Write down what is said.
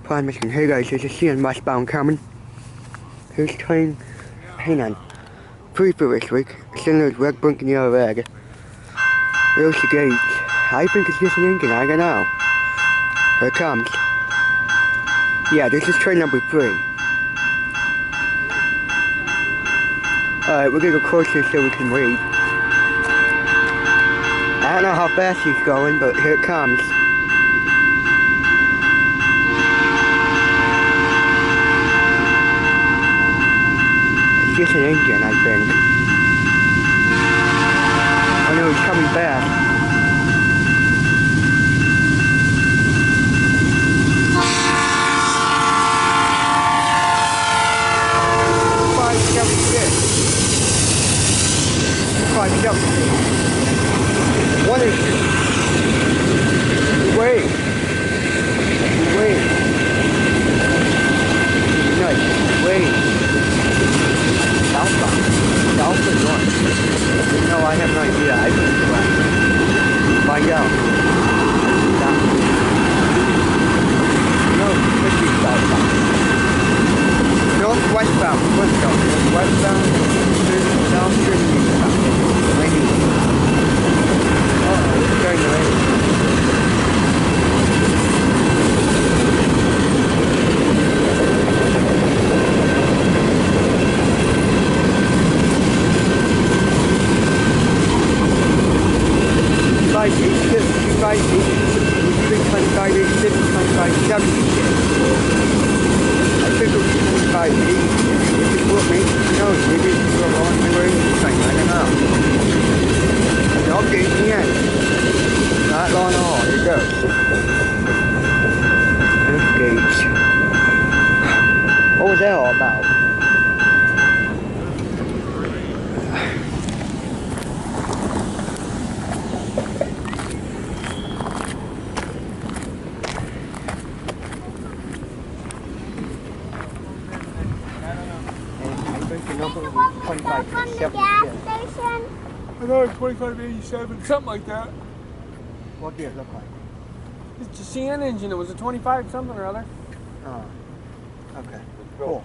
Huron Michigan. Hey guys, this is CN westbound coming. Here's train, hang on, 3 for this week. Similar to red, blinking yellow, red. There's the gauge. I think it's just an engine, I don't know. Here it comes. Yeah, this is train number 3. Alright, we're gonna go closer so we can read. I don't know how fast he's going, but here it comes. It's just an engine, I think. I know he's coming fast. What is it? Wait. Nice. Wait. South or north? No, I have no idea. I don't know. Find out. No, it could be southbound. Northwestbound. Let's go. Northwestbound. South should be south. It's going to rain. I think it was 25 feet. If it's what makes it snow, maybe it's still on the way. I don't know. Okay, yeah. Not long at all. Here it goes. This gauge. What was that all about? I know it's 2587, something like that. What did it look like? It's a CN engine. It was a 25 something or other. Oh, okay. Cool.